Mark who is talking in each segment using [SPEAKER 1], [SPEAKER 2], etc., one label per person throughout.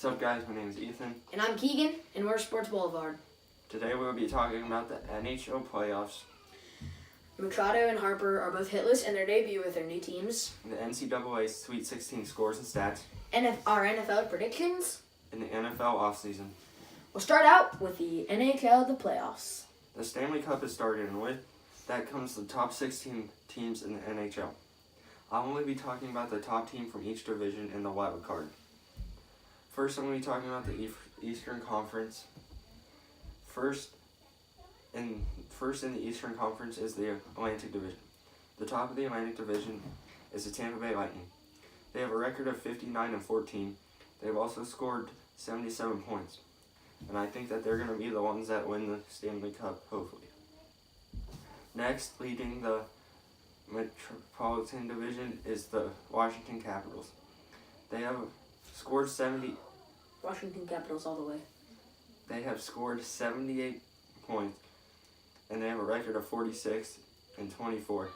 [SPEAKER 1] What's up, guys? My name is Ethan.
[SPEAKER 2] And I'm Keegan, and we're Sports Boulevard.
[SPEAKER 1] Today we'll be talking about the NHL playoffs,
[SPEAKER 2] Machado and Harper are both hitless in their debut with their new teams,
[SPEAKER 1] the NCAA Sweet 16 scores and stats,
[SPEAKER 2] and our NFL predictions.
[SPEAKER 1] and the NFL offseason.
[SPEAKER 2] We'll start out with the NHL, the playoffs.
[SPEAKER 1] The Stanley Cup is started, and with that comes the top 16 teams in the NHL. I'll only be talking about the top team from each division in the wild card. First, I'm going to be talking about the Eastern Conference. First in the Eastern Conference is the Atlantic Division. The top of the Atlantic Division is the Tampa Bay Lightning. They have a record of 59-14. They've also scored 77 points. And I think that they're going to be the ones that win the Stanley Cup, hopefully. Next, leading the Metropolitan Division is the Washington Capitals. They have scored
[SPEAKER 2] Washington Capitals all the way.
[SPEAKER 1] They have scored 78 points, and they have a record of 46-24.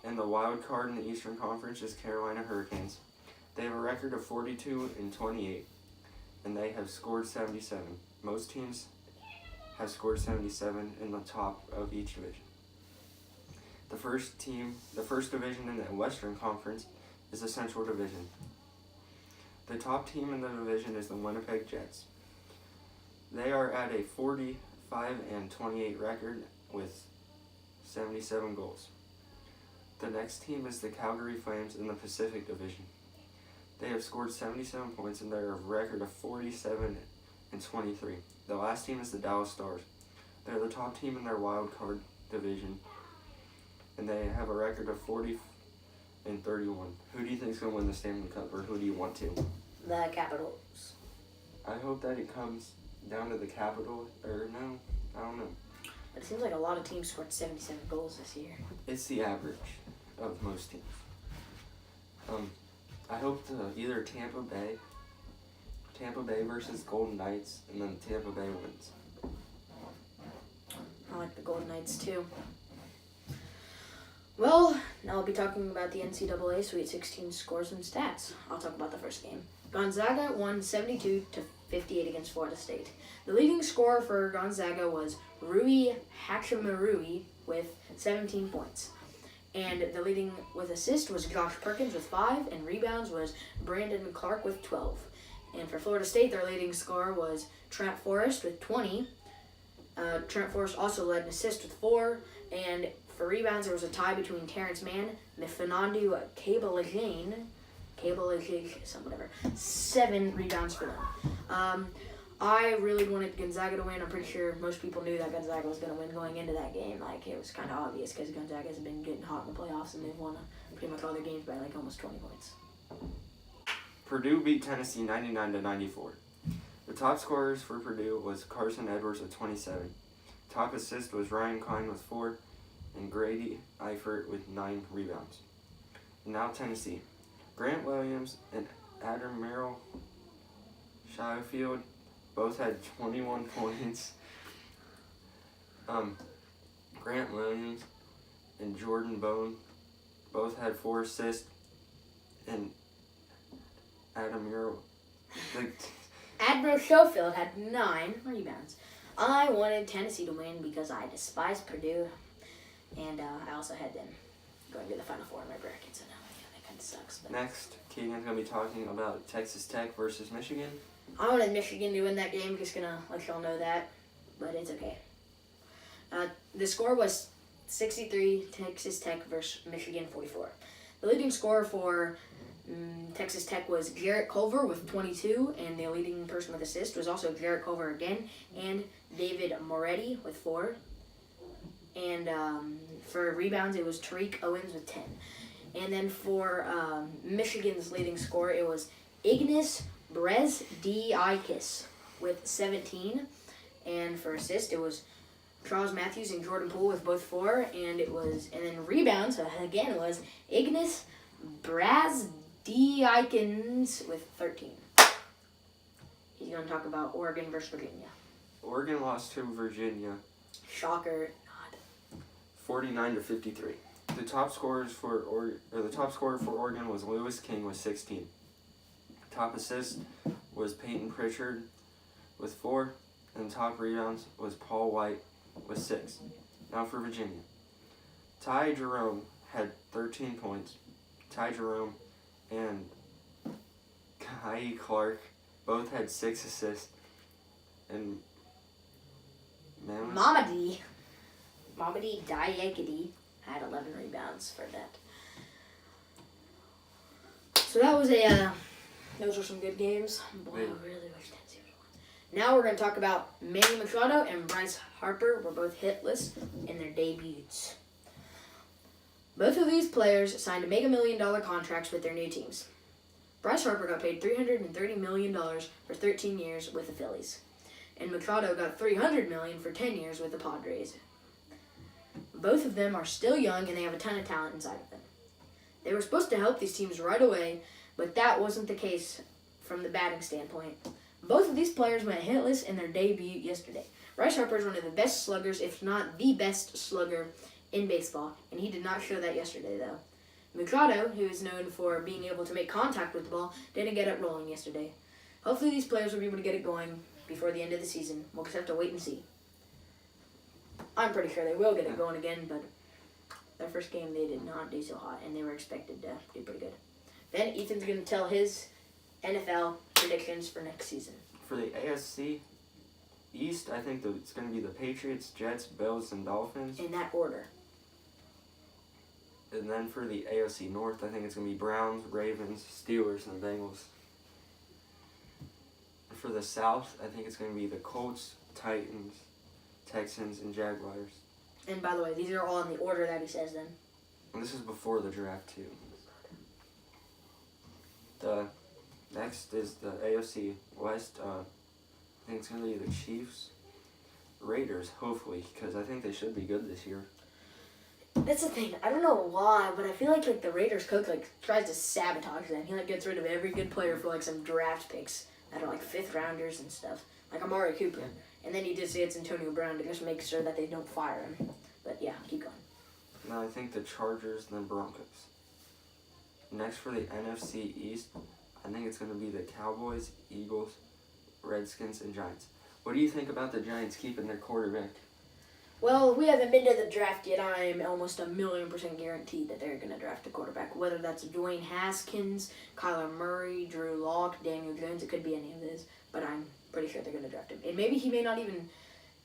[SPEAKER 1] And the wild card in the Eastern Conference is Carolina Hurricanes. They have a record of 42-28, and they have scored 77. Most teams have scored 77 in the top of each division. The first division in the Western Conference is the Central Division. The top team in the division is the Winnipeg Jets. They are at a 45-28 record with 77 goals. The next team is the Calgary Flames in the Pacific Division. They have scored 77 points and they're a record of 47-23. The last team is the Dallas Stars. They're the top team in their wild card division, and they have a record of 40-31. Who do you think is going to win the Stanley Cup, or who do you want to?
[SPEAKER 2] The Capitals.
[SPEAKER 1] I hope that it comes down to the Capitol, or no, I don't know.
[SPEAKER 2] But it seems like a lot of teams scored 77 goals this year.
[SPEAKER 1] It's the average of most teams. I hope either Tampa Bay versus Golden Knights, and then Tampa Bay wins.
[SPEAKER 2] I like the Golden Knights too. Well, now I'll be talking about the NCAA Sweet 16 scores and stats. I'll talk about the first game. Gonzaga won 72-58 against Florida State. The leading scorer for Gonzaga was Rui Hachimurui with 17 points. And the leading with assist was Josh Perkins with 5, and rebounds was Brandon Clark with 12. And for Florida State, their leading scorer was Trent Forrest with 20. Trent Forrest also led an assist with 4, and for rebounds, there was a tie between Terrence Mann and Fernando Caballajane, 7 rebounds for them. I really wanted Gonzaga to win. I'm pretty sure most people knew that Gonzaga was going to win going into that game. Like, it was kind of obvious because Gonzaga has been getting hot in the playoffs, and they've won pretty much all their games by like almost 20 points.
[SPEAKER 1] Purdue beat Tennessee 99-94. The top scorers for Purdue was Carson Edwards with 27. Top assist was Ryan Klein with 4, and Grady Eifert with 9 rebounds. Now Tennessee. Grant Williams and Admiral Shyfield both had 21 points. Grant Williams and Jordan Bone both had 4 assists, and Admiral
[SPEAKER 2] Schofield had 9 rebounds. I wanted Tennessee to win because I despise Purdue, and I also had them going to the Final Four in my bracket, so now that kind of sucks. But
[SPEAKER 1] Next, Keegan's going to be talking about Texas Tech versus Michigan.
[SPEAKER 2] I wanted Michigan to win that game, just going to let y'all know that, but it's okay. The score was 63, Texas Tech versus Michigan 44. The leading scorer for Texas Tech was Jarrett Culver with 22, and the leading person with assist was also Jarrett Culver again, and David Moretti with 4. And for rebounds, it was Tariq Owens with 10. And then for Michigan's leading scorer, it was Ignas Brezdiakis with 17. And for assist, it was Charles Matthews and Jordan Poole with both 4. And then rebounds, again, was Ignas Brezdiakins with 13. He's going to talk about Oregon versus Virginia.
[SPEAKER 1] Oregon lost to Virginia.
[SPEAKER 2] Shocker.
[SPEAKER 1] 49-53. The top scorer for Oregon was Lewis King with 16. Top assist was Peyton Pritchard with 4, and top rebounds was Paul White with 6. Now for Virginia. Ty Jerome had 13 points. Ty Jerome and Kai Clark both had 6 assists. And
[SPEAKER 2] Mamadi Diakity had 11 rebounds for that. So that was those were some good games. Boy, I really wish Tennessee would have won. Now we're going to talk about Manny Machado and Bryce Harper were both hitless in their debuts. Both of these players signed mega $1 million contracts with their new teams. Bryce Harper got paid $330 million for 13 years with the Phillies, and Machado got $300 million for 10 years with the Padres. Both of them are still young, and they have a ton of talent inside of them. They were supposed to help these teams right away, but that wasn't the case from the batting standpoint. Both of these players went hitless in their debut yesterday. Bryce Harper is one of the best sluggers, if not the best slugger in baseball, and he did not show that yesterday, though. Machado, who is known for being able to make contact with the ball, didn't get it rolling yesterday. Hopefully these players will be able to get it going before the end of the season. We'll just have to wait and see. I'm pretty sure they will get it going again, but their first game they did not do so hot, and they were expected to do pretty good. Then Ethan's going to tell his NFL predictions for next season.
[SPEAKER 1] For the AFC East, I think it's going to be the Patriots, Jets, Bills, and Dolphins.
[SPEAKER 2] In that order.
[SPEAKER 1] And then for the AFC North, I think it's going to be Browns, Ravens, Steelers, and the Bengals. For the South, I think it's going to be the Colts, Titans, Texans, and Jaguars.
[SPEAKER 2] And by the way, these are all in the order that he says them.
[SPEAKER 1] And this is before the draft, too. The next is the AFC West. I think it's going to be the Chiefs, Raiders, hopefully, because I think they should be good this year.
[SPEAKER 2] That's the thing. I don't know why, but I feel like the Raiders coach tries to sabotage them. He gets rid of every good player for some draft picks that are 5th rounders and stuff, like Amari Cooper. And then he just gets Antonio Brown to just make sure that they don't fire him. But yeah, keep going.
[SPEAKER 1] Now I think the Chargers and the Broncos. Next for the NFC East, I think it's going to be the Cowboys, Eagles, Redskins, and Giants. What do you think about the Giants keeping their quarterback?
[SPEAKER 2] Well, we haven't been to the draft yet. I'm almost 1,000,000% guaranteed that they're going to draft a quarterback. Whether that's Dwayne Haskins, Kyler Murray, Drew Lock, Daniel Jones, it could be any of those. But I'm pretty sure they're going to draft him. And maybe he may not even...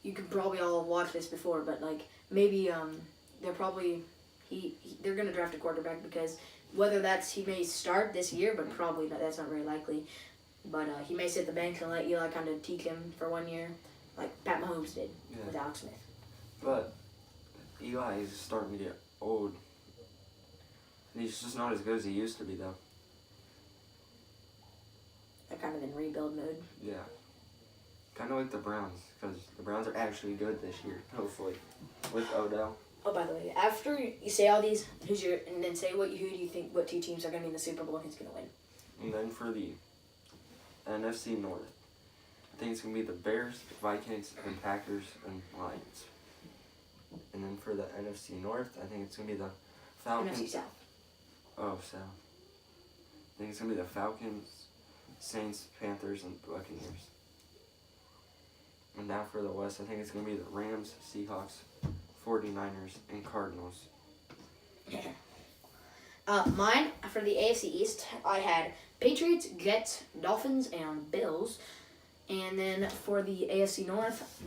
[SPEAKER 2] You could probably all watch this before, but maybe they're probably... They're going to draft a quarterback because whether that's... He may start this year, but probably that's not very likely. But he may sit the bench and let Eli kind of teach him for 1 year, like Pat Mahomes did with Alex Smith.
[SPEAKER 1] But Eli is starting to get old. And he's just not as good as he used to be, though.
[SPEAKER 2] They're kind of in rebuild mode.
[SPEAKER 1] Yeah. Kind of like the Browns, because the Browns are actually good this year, hopefully, with Odell.
[SPEAKER 2] Oh, by the way, after you say all these, and then say who do you think, what 2 teams are going to be in the Super Bowl and who's going to win?
[SPEAKER 1] And then for the NFC North, I think it's going to be the Bears, Vikings, and Packers, and Lions. And then for the NFC North, I think it's going to be the Falcons.
[SPEAKER 2] NFC South.
[SPEAKER 1] Oh, South. I think it's going to be the Falcons, Saints, Panthers, and Buccaneers. And now for the West, I think it's going to be the Rams, Seahawks, 49ers, and Cardinals.
[SPEAKER 2] Mine, for the AFC East, I had Patriots, Jets, Dolphins, and Bills. And then for the AFC North,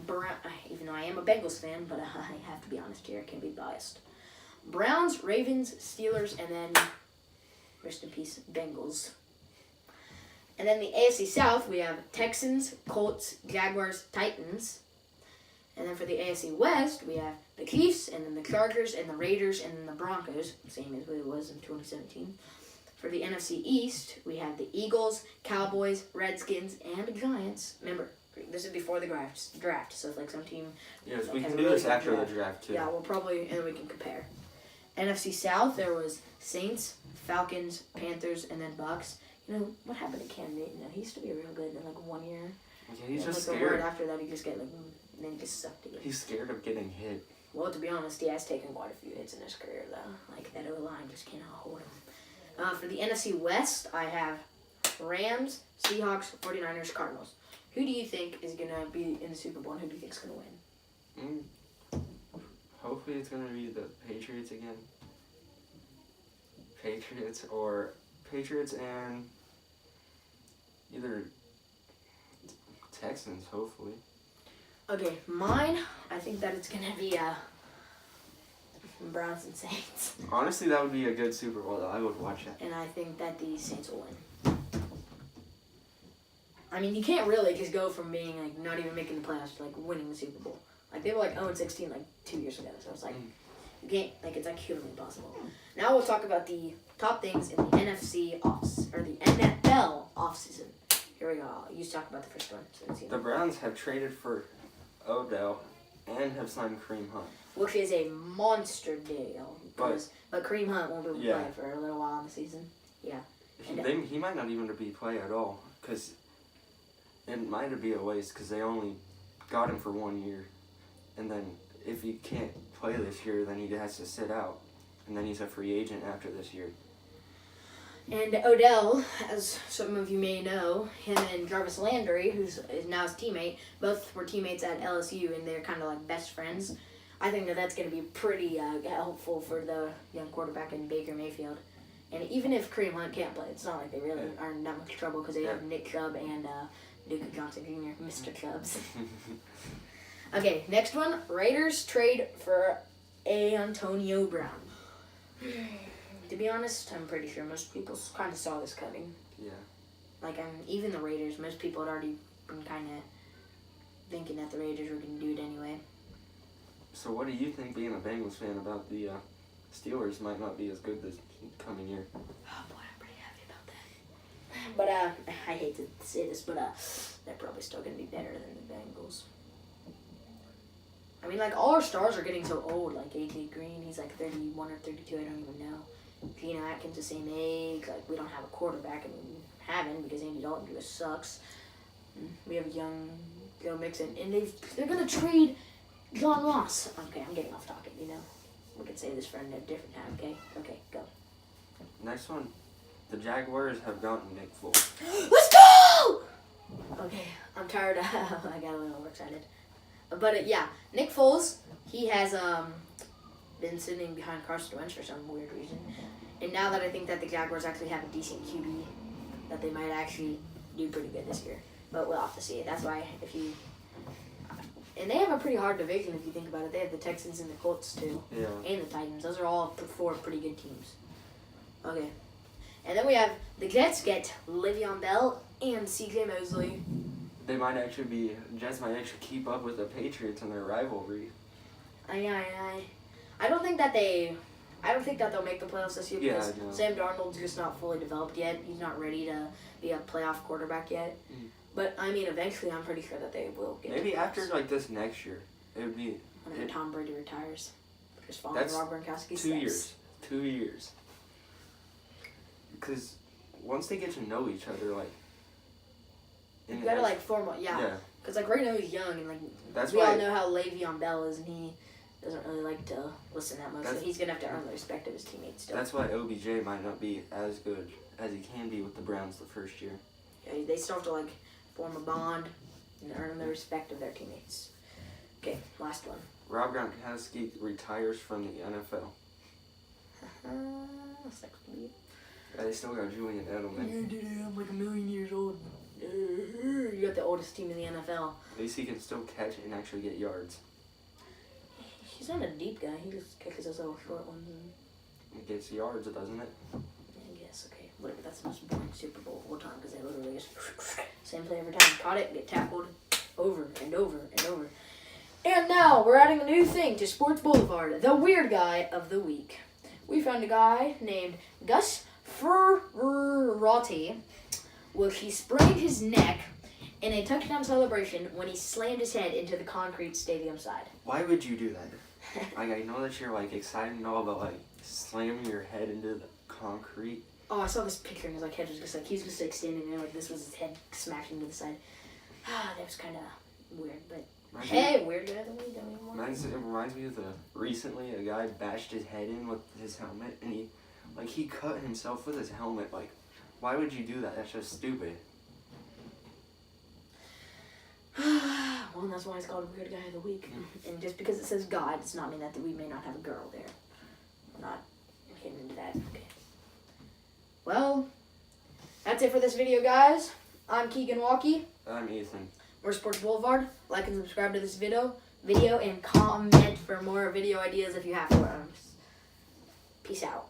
[SPEAKER 2] even though I am a Bengals fan, but I have to be honest here, I can't be biased. Browns, Ravens, Steelers, and then, rest in peace, Bengals. And then the AFC South, we have Texans, Colts, Jaguars, Titans. And then for the AFC West, we have the Chiefs, and then the Chargers, and the Raiders, and then the Broncos, same as what it was in 2017. For the NFC East, we have the Eagles, Cowboys, Redskins, and the Giants. Remember, this is before the draft, so it's some team...
[SPEAKER 1] Yes, we can do this after the draft, too.
[SPEAKER 2] Yeah, we'll probably, and we can compare. NFC South, there was Saints, Falcons, Panthers, and then Bucks. What happened to Cam Newton? He used to be real good in 1 year.
[SPEAKER 1] Yeah, he's just
[SPEAKER 2] scared.
[SPEAKER 1] scared.
[SPEAKER 2] Right after that, he just get then he just sucked again.
[SPEAKER 1] He's scared of getting hit.
[SPEAKER 2] Well, to be honest, he has taken quite a few hits in his career, though. That O-line just cannot hold him. For the NFC West, I have Rams, Seahawks, 49ers, Cardinals. Who do you think is going to be in the Super Bowl, and who do you think is going to win?
[SPEAKER 1] Hopefully it's going to be the Patriots again. Patriots and either Texans, hopefully.
[SPEAKER 2] Okay, mine, I think that it's going to be Browns and Saints.
[SPEAKER 1] Honestly, that would be a good Super Bowl, though. I would watch that.
[SPEAKER 2] And I think that the Saints will win. I mean, you can't really just go from being, like, not even making the playoffs to, like, winning the Super Bowl. Like, they were, like, 0-16, like, 2 years ago. So it's like, you can't, like, it's, like, humanly impossible. Now we'll talk about the top things in the NFL offseason. Here we go. You talk about the first one.
[SPEAKER 1] The Browns have traded for Odell and have signed Kareem Hunt.
[SPEAKER 2] Which is a monster deal. But Kareem Hunt won't be able to play for a little while in the season. Yeah.
[SPEAKER 1] He might not even be play at all, because it might be a waste, because they only got him for 1 year. And then if he can't play this year, then he has to sit out. And then he's a free agent after this year.
[SPEAKER 2] And Odell, as some of you may know, him and Jarvis Landry, who's now his teammate, both were teammates at LSU, and they're kind of like best friends. I think that's going to be pretty helpful for the young quarterback in Baker Mayfield. And even if Kareem Hunt can't play, it's not like they really are in that much trouble, because they have Nick Chubb and Duke Johnson Jr., Mr. Chubbs. Okay, next one. Raiders trade for Antonio Brown. To be honest, I'm pretty sure most people kind of saw this coming.
[SPEAKER 1] Yeah.
[SPEAKER 2] Like, even the Raiders, most people had already been kind of thinking that the Raiders were going to do it anyway.
[SPEAKER 1] So what do you think, being a Bengals fan, about the Steelers might not be as good this coming year?
[SPEAKER 2] Oh boy, I'm pretty happy about that. But I hate to say this, but they're probably still going to be better than the Bengals. I mean, like, all our stars are getting so old. Like, A.J. Green, he's like 31 or 32, I don't even know. Geno Atkins, the same age. Like, we don't have a quarterback, and we haven't, because Andy Dalton just sucks. We have young Joe Mixon, and they're going to trade John Ross. Okay, I'm getting off topic, you know. We could say this for a different time, okay? Okay, go.
[SPEAKER 1] Next one. The Jaguars have gotten Nick Foles.
[SPEAKER 2] Let's go! Okay, I'm tired. I got a little excited. But, yeah, Nick Foles, he has been sitting behind Carson Wentz for some weird reason. And now that I think that the Jaguars actually have a decent QB, that they might actually do pretty good this year. But we'll have to see it. That's why and they have a pretty hard division if you think about it. They have the Texans and the Colts too.
[SPEAKER 1] Yeah.
[SPEAKER 2] And the Titans. Those are all four pretty good teams. Okay. And then we have the Jets get Le'Veon Bell and C.J. Mosley.
[SPEAKER 1] Jets might actually keep up with the Patriots in their rivalry.
[SPEAKER 2] I don't think that they'll make the playoffs this year, because Sam Darnold's just not fully developed yet. He's not ready to be a playoff quarterback yet. But, I mean, eventually I'm pretty sure that they will get
[SPEAKER 1] maybe after, like, this next year, it would be...
[SPEAKER 2] Whenever Tom Brady retires. Just following Rob Gronkowski's
[SPEAKER 1] 2 years. 2 years. Because once they get to know each other, like...
[SPEAKER 2] You gotta, like, form... Yeah. Because, like, right now he's young, and, like, we all know how Le'Veon Bell is, and he doesn't really like to listen that much, so he's gonna have to earn the respect of his teammates still.
[SPEAKER 1] That's why OBJ might not be as good as he can be with the Browns the first year.
[SPEAKER 2] Yeah, they still have to, like, form a bond and earn the respect of their teammates. Okay, last one.
[SPEAKER 1] Rob Gronkowski retires from the NFL. They still got Julian Edelman.
[SPEAKER 2] Yeah, dude, I'm like 1 million years old. You got the oldest team in the NFL.
[SPEAKER 1] At least he can still catch and actually get yards.
[SPEAKER 2] He's not a deep guy. He just catches those little short ones.
[SPEAKER 1] It gets yards, doesn't it?
[SPEAKER 2] I guess, okay. Whatever, that's the most boring Super Bowl of all time, because they literally just same play every time. Caught it, get tackled over and over and over. And now we're adding a new thing to Sports Boulevard, the Weird Guy of the Week. We found a guy named Gus Ferrati. Well, he sprained his neck in a touchdown celebration when he slammed his head into the concrete stadium side.
[SPEAKER 1] Why would you do that? Like, I know that you're, like, excited and all, but, like, slamming your head into the concrete.
[SPEAKER 2] Oh, I saw this picture, and his, like, head was just, like, he's just, like, standing there, like, this was his head smashed into the side. That was kind of weird, but... Weird guy of the week, don't even want
[SPEAKER 1] It reminds me of recently a guy bashed his head in with his helmet, and he cut himself with his helmet, like, Why would you do that? That's just stupid.
[SPEAKER 2] Well, and that's why it's called Weird Guy of the Week. And just because it says God does not mean that we may not have a girl there. We're not getting into that. Okay. Well, that's it for this video, guys. I'm Keegan Walkie.
[SPEAKER 1] I'm Ethan.
[SPEAKER 2] We're Sports Boulevard. Like and subscribe to this video, and comment for more video ideas if you have for us. Peace out.